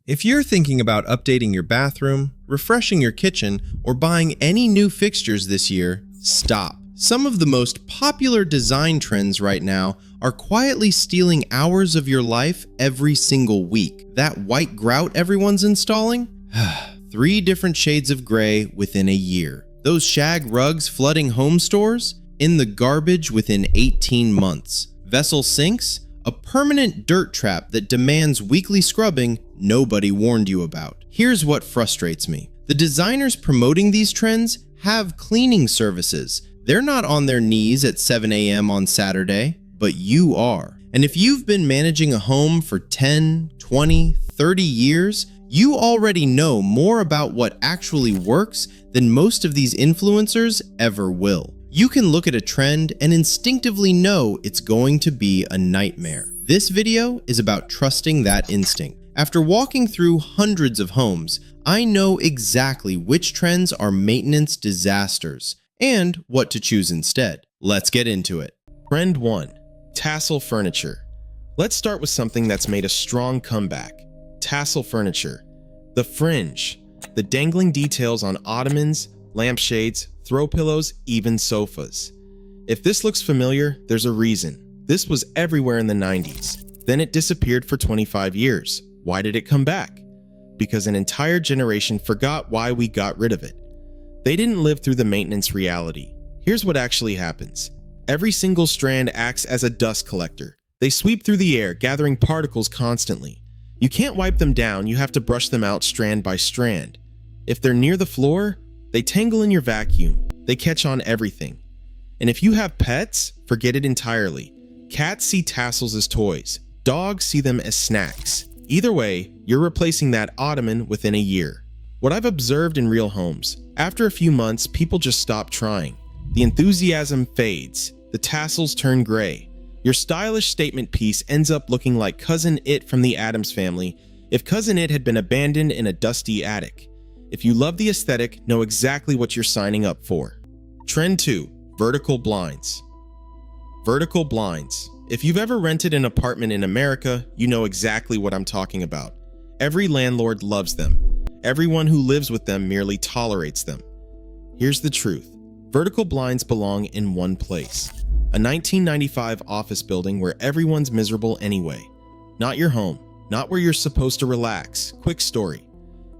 If you're thinking about updating your bathroom, refreshing your kitchen, or buying any new fixtures this year, stop. Some of the most popular design trends right now are quietly stealing hours of your life every single week. That white grout everyone's installing? 3 different shades of gray within a year. Those Shag rugs flooding home stores? In the garbage within 18 months. Vessel sinks? A permanent dirt trap that demands weekly scrubbing nobody warned you about. Here's what frustrates me. The designers promoting these trends have cleaning services. They're not on their knees at 7 a.m. on Saturday, but you are. And if you've been managing a home for 10, 20, 30 years, you already know more about what actually works than most of these influencers ever will. You can look at a trend and instinctively know it's going to be a nightmare. This video is about trusting that instinct. After walking through hundreds of homes, I know exactly which trends are maintenance disasters and what to choose instead. Let's get into it. Trend 1. Tassel furniture. Let's start with something that's made a strong comeback. Tassel furniture. The fringe. The dangling details on ottomans, lampshades, throw pillows, even sofas. If this looks familiar, there's a reason. This was everywhere in the 90s. Then it disappeared for 25 years. Why did it come back? Because an entire generation forgot why we got rid of it. They didn't live through the maintenance reality. Here's what actually happens. Every single strand acts as a dust collector. They sweep through the air, gathering particles constantly. You can't wipe them down, you have to brush them out strand by strand. If they're near the floor, they tangle in your vacuum. They catch on everything. And if you have pets, forget it entirely. Cats see tassels as toys. Dogs see them as snacks. Either way, you're replacing that ottoman within a year. What I've observed in real homes, after a few months, people just stop trying. The enthusiasm fades. The tassels turn gray. Your stylish statement piece ends up looking like Cousin It from the Addams Family if Cousin It had been abandoned in a dusty attic. If you love the aesthetic, know exactly what you're signing up for. Trend 2. Vertical blinds. Vertical blinds. If you've ever rented an apartment in America, you know exactly what I'm talking about. Every landlord loves them. Everyone who lives with them merely tolerates them. Here's the truth. Vertical blinds belong in one place. A 1995 office building where everyone's miserable anyway. Not your home. Not where you're supposed to relax. Quick story.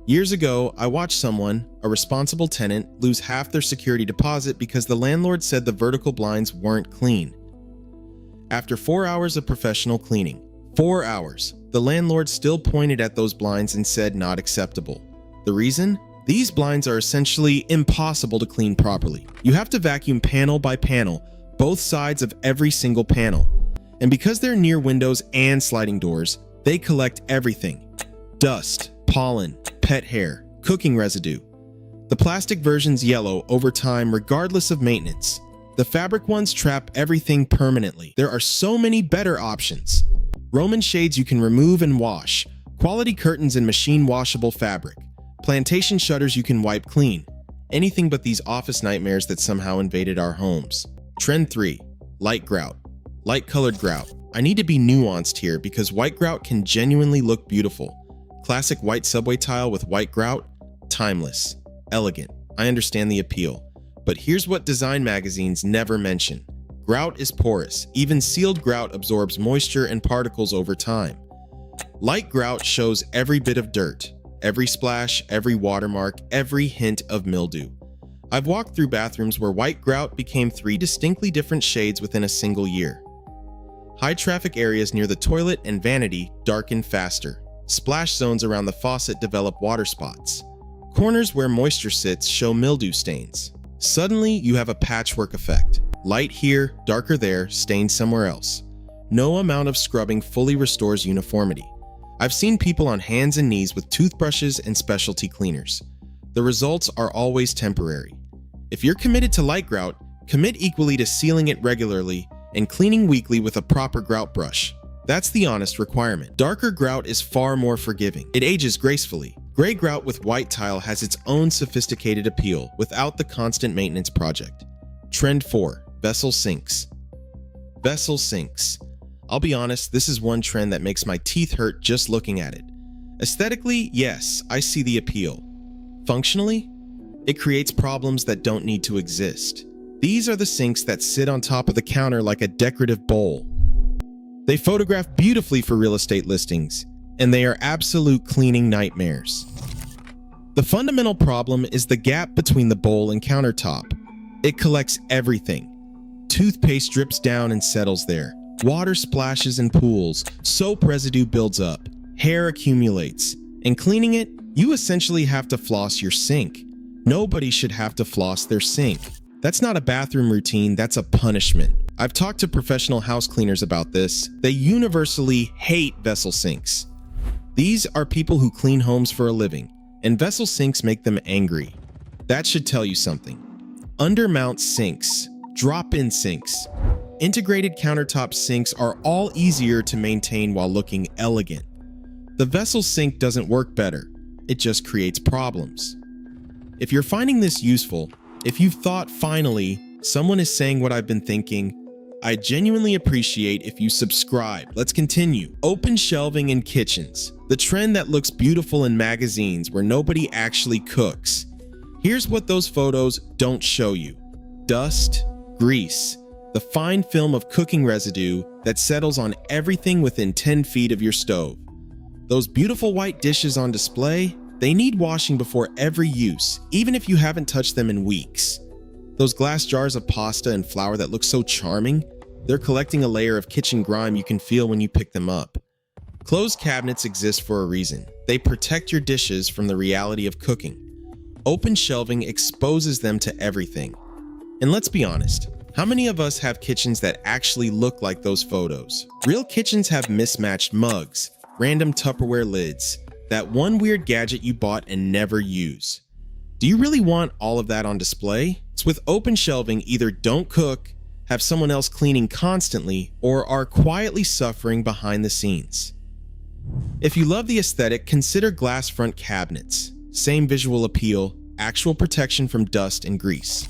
Years ago, I watched someone, a responsible tenant, lose half their security deposit because the landlord said the vertical blinds weren't clean. After 4 hours of professional cleaning, 4 hours, the landlord still pointed at those blinds and said not acceptable. The reason? These blinds are essentially impossible to clean properly. You have to vacuum panel by panel, both sides of every single panel. And because they're near windows and sliding doors, they collect everything. Dust, pollen, pet hair, cooking residue. The plastic version's yellow over time regardless of maintenance. The fabric ones trap everything permanently. There are so many better options. Roman shades you can remove and wash. Quality curtains in machine washable fabric. Plantation shutters you can wipe clean. Anything but these office nightmares that somehow invaded our homes. Trend 3. Light grout. Light colored grout. I need to be nuanced here because white grout can genuinely look beautiful. Classic white subway tile with white grout? Timeless. Elegant. I understand the appeal. But here's what design magazines never mention. Grout is porous. Even sealed grout absorbs moisture and particles over time. Light grout shows every bit of dirt, every splash, every watermark, every hint of mildew. I've walked through bathrooms where white grout became 3 distinctly different shades within a single year. High traffic areas near the toilet and vanity darken faster. Splash zones around the faucet develop water spots. Corners where moisture sits show mildew stains. Suddenly, you have a patchwork effect. Light here, darker there, stain somewhere else. No amount of scrubbing fully restores uniformity. I've seen people on hands and knees with toothbrushes and specialty cleaners. The results are always temporary. If you're committed to light grout, commit equally to sealing it regularly and cleaning weekly with a proper grout brush. That's the honest requirement. Darker grout is far more forgiving. It ages gracefully. Gray grout with white tile has its own sophisticated appeal without the constant maintenance project. Trend 4. Vessel sinks. Vessel sinks. I'll be honest, this is one trend that makes my teeth hurt just looking at it. Aesthetically, yes, I see the appeal. Functionally, it creates problems that don't need to exist. These are the sinks that sit on top of the counter like a decorative bowl. They photograph beautifully for real estate listings, and they are absolute cleaning nightmares. The fundamental problem is the gap between the bowl and countertop. It collects everything. Toothpaste drips down and settles there. Water splashes and pools. Soap residue builds up. Hair accumulates. And cleaning it, you essentially have to floss your sink. Nobody should have to floss their sink. That's not a bathroom routine, that's a punishment. I've talked to professional house cleaners about this. They universally hate vessel sinks. These are people who clean homes for a living, and vessel sinks make them angry. That should tell you something. Undermount sinks, drop-in sinks, integrated countertop sinks are all easier to maintain while looking elegant. The vessel sink doesn't work better, it just creates problems. If you're finding this useful, if you've thought finally, someone is saying what I've been thinking, I genuinely appreciate if you subscribe. Let's continue. Open shelving in kitchens. The trend that looks beautiful in magazines where nobody actually cooks. Here's what those photos don't show you. Dust, grease, the fine film of cooking residue that settles on everything within 10 feet of your stove. Those beautiful white dishes on display, they need washing before every use, even if you haven't touched them in weeks. Those glass jars of pasta and flour that look so charming, they're collecting a layer of kitchen grime you can feel when you pick them up. Closed cabinets exist for a reason. They protect your dishes from the reality of cooking. Open shelving exposes them to everything. And let's be honest, how many of us have kitchens that actually look like those photos? Real kitchens have mismatched mugs, random Tupperware lids, that one weird gadget you bought and never use. Do you really want all of that on display? It's with open shelving, either don't cook, have someone else cleaning constantly, or are quietly suffering behind the scenes. If you love the aesthetic, consider glass front cabinets. Same visual appeal, actual protection from dust and grease.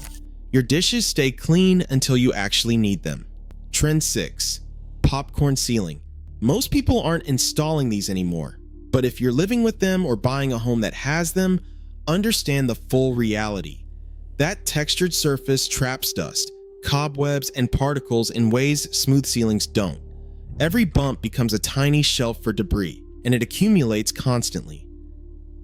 Your dishes stay clean until you actually need them. Trend 6. Popcorn ceiling. Most people aren't installing these anymore, but if you're living with them or buying a home that has them, understand the full reality. That textured surface traps dust, cobwebs, and particles in ways smooth ceilings don't. Every bump becomes a tiny shelf for debris, and it accumulates constantly.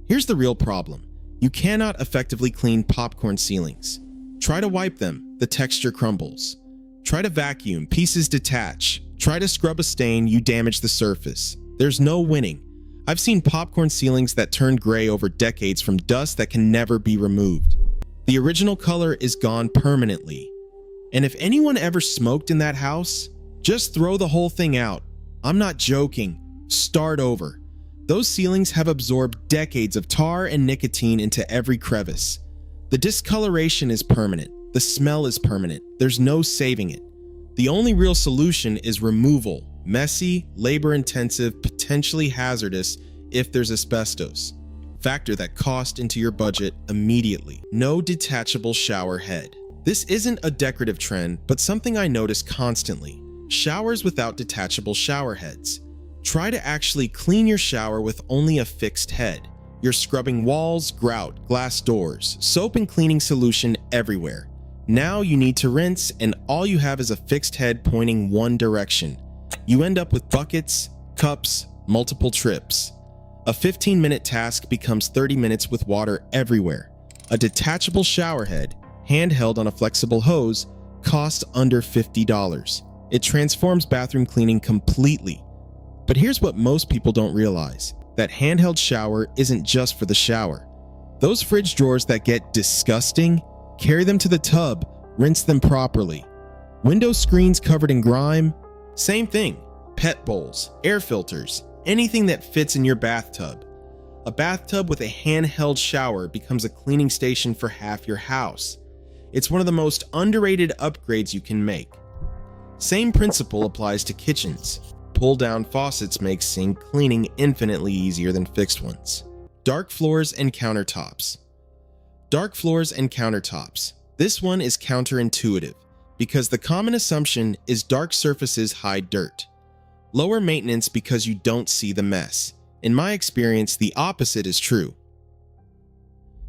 Here's the real problem. You cannot effectively clean popcorn ceilings. Try to wipe them, the texture crumbles. Try to vacuum, pieces detach. Try to scrub a stain, you damage the surface. There's no winning. I've seen popcorn ceilings that turned gray over decades from dust that can never be removed. The original color is gone permanently. And if anyone ever smoked in that house, just throw the whole thing out. I'm not joking. Start over. Those ceilings have absorbed decades of tar and nicotine into every crevice. The discoloration is permanent. The smell is permanent. There's no saving it. The only real solution is removal. Messy, labor-intensive, potentially hazardous if there's asbestos. Factor that cost into your budget immediately. No detachable shower head. This isn't a decorative trend, but something I notice constantly. Showers without detachable shower heads. Try to actually clean your shower with only a fixed head. You're scrubbing walls, grout, glass doors, soap and cleaning solution everywhere. Now you need to rinse, and all you have is a fixed head pointing one direction. You end up with buckets, cups, multiple trips. A 15-minute task becomes 30 minutes with water everywhere. A detachable shower head, handheld on a flexible hose, costs under $50. It transforms bathroom cleaning completely. But here's what most people don't realize. That handheld shower isn't just for the shower. Those fridge drawers that get disgusting, carry them to the tub, rinse them properly. Window screens covered in grime, same thing. Pet bowls, air filters, anything that fits in your bathtub. A bathtub with a handheld shower becomes a cleaning station for half your house. It's one of the most underrated upgrades you can make. Same principle applies to kitchens. Pull-down faucets make sink cleaning infinitely easier than fixed ones. Dark floors and countertops. Dark floors and countertops. This one is counterintuitive because the common assumption is dark surfaces hide dirt. Lower maintenance because you don't see the mess. In my experience, the opposite is true.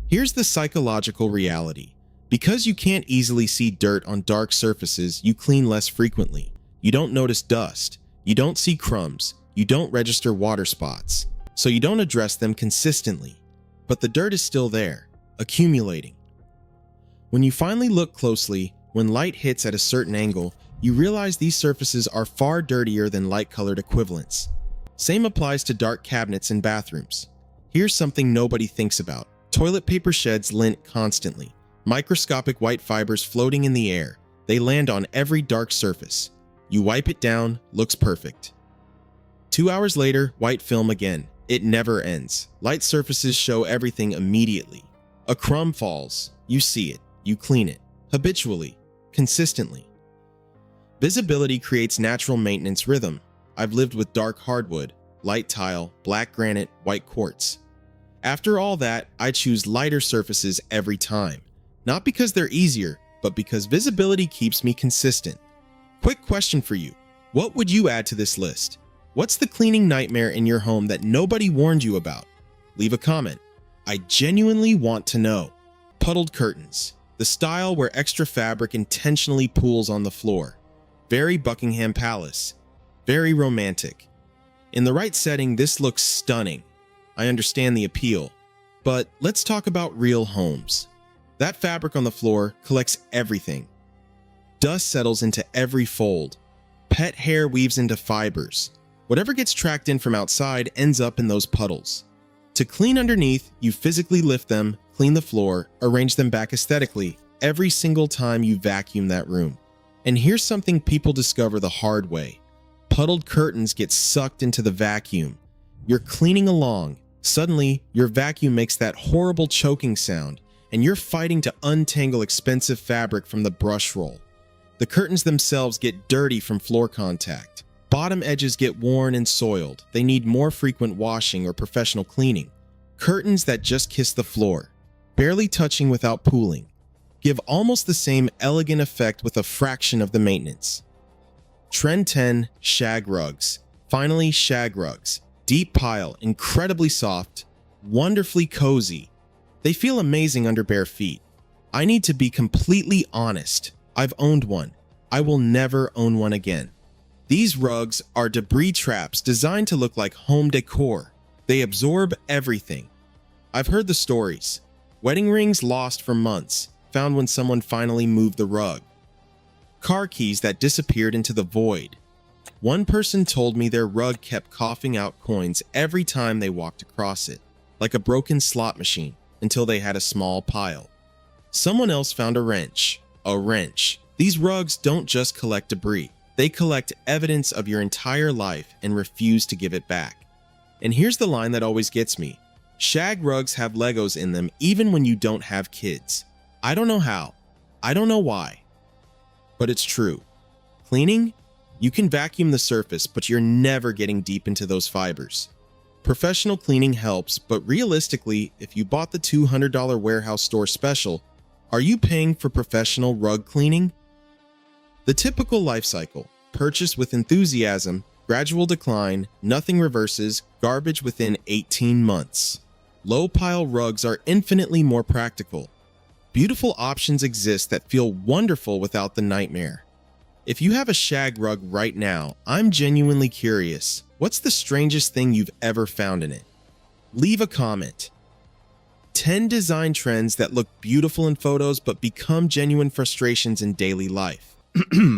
Here's the psychological reality. Because you can't easily see dirt on dark surfaces, you clean less frequently. You don't notice dust. You don't see crumbs. You don't register water spots. So you don't address them consistently. But the dirt is still there, accumulating. When you finally look closely, when light hits at a certain angle, you realize these surfaces are far dirtier than light-colored equivalents. Same applies to dark cabinets in bathrooms. Here's something nobody thinks about. Toilet paper sheds lint constantly. Microscopic white fibers floating in the air. They land on every dark surface. You wipe it down, looks perfect. 2 hours later, white film again. It never ends. Light surfaces show everything immediately. A crumb falls. You see it. You clean it. Habitually. Consistently. Visibility creates natural maintenance rhythm. I've lived with dark hardwood, light tile, black granite, white quartz. After all that, I choose lighter surfaces every time. Not because they're easier, but because visibility keeps me consistent. Quick question for you. What would you add to this list? What's the cleaning nightmare in your home that nobody warned you about? Leave a comment. I genuinely want to know. Puddled curtains. The style where extra fabric intentionally pools on the floor. Very Buckingham Palace. Very romantic. In the right setting, this looks stunning. I understand the appeal. But let's talk about real homes. That fabric on the floor collects everything. Dust settles into every fold. Pet hair weaves into fibers. Whatever gets tracked in from outside ends up in those puddles. To clean underneath, you physically lift them, clean the floor, arrange them back aesthetically every single time you vacuum that room. And here's something people discover the hard way. Puddled curtains get sucked into the vacuum. You're cleaning along. Suddenly, your vacuum makes that horrible choking sound, and you're fighting to untangle expensive fabric from the brush roll. The curtains themselves get dirty from floor contact. Bottom edges get worn and soiled. They need more frequent washing or professional cleaning. Curtains that just kiss the floor, barely touching without pooling, give almost the same elegant effect with a fraction of the maintenance. Trend 10, Shag rugs. Finally, Shag rugs. Deep pile, incredibly soft, wonderfully cozy. They feel amazing under bare feet. I need to be completely honest. I've owned one. I will never own one again. These rugs are debris traps designed to look like home decor. They absorb everything. I've heard the stories. Wedding rings lost for months, found when someone finally moved the rug. Car keys that disappeared into the void. One person told me their rug kept coughing out coins every time they walked across it, like a broken slot machine, until they had a small pile. Someone else found a wrench. A wrench. These rugs don't just collect debris. They collect evidence of your entire life and refuse to give it back. And here's the line that always gets me. Shag rugs have Legos in them even when you don't have kids. I don't know how. I don't know why. But it's true. Cleaning? You can vacuum the surface, but you're never getting deep into those fibers. Professional cleaning helps, but realistically, if you bought the $200 warehouse store special, are you paying for professional rug cleaning? The typical life cycle: purchase with enthusiasm, gradual decline, nothing reverses, garbage within 18 months. Low pile rugs are infinitely more practical. Beautiful options exist that feel wonderful without the nightmare. If you have a Shag rug right now, I'm genuinely curious. What's the strangest thing you've ever found in it? Leave a comment. 10 design trends that look beautiful in photos but become genuine frustrations in daily life.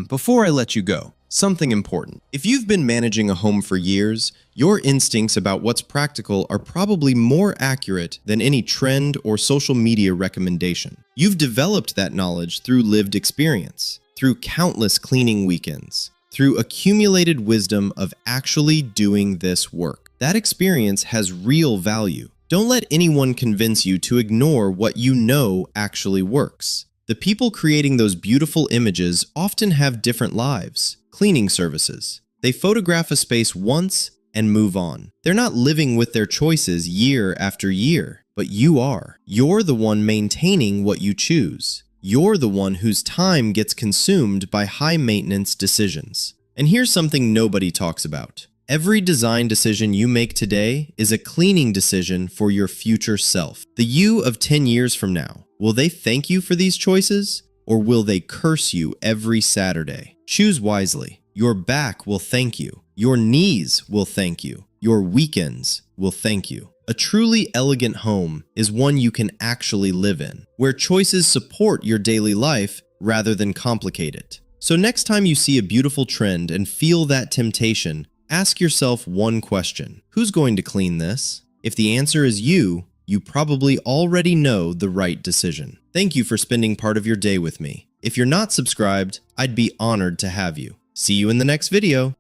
Before I let you go, something important. If you've been managing a home for years, your instincts about what's practical are probably more accurate than any trend or social media recommendation. You've developed that knowledge through lived experience, through countless cleaning weekends, through accumulated wisdom of actually doing this work. That experience has real value. Don't let anyone convince you to ignore what you know actually works. The people creating those beautiful images often have different lives. Cleaning services. They photograph a space once and move on. They're not living with their choices year after year, but you are. You're the one maintaining what you choose. You're the one whose time gets consumed by high-maintenance decisions. And here's something nobody talks about. Every design decision you make today is a cleaning decision for your future self. The you of 10 years from now, will they thank you for these choices, or will they curse you every Saturday? Choose wisely. Your back will thank you. Your knees will thank you. Your weekends will thank you. A truly elegant home is one you can actually live in, where choices support your daily life rather than complicate it. So next time you see a beautiful trend and feel that temptation, ask yourself one question. Who's going to clean this? If the answer is you probably already know the right decision. Thank you for spending part of your day with me. If you're not subscribed, I'd be honored to have you. See you in the next video.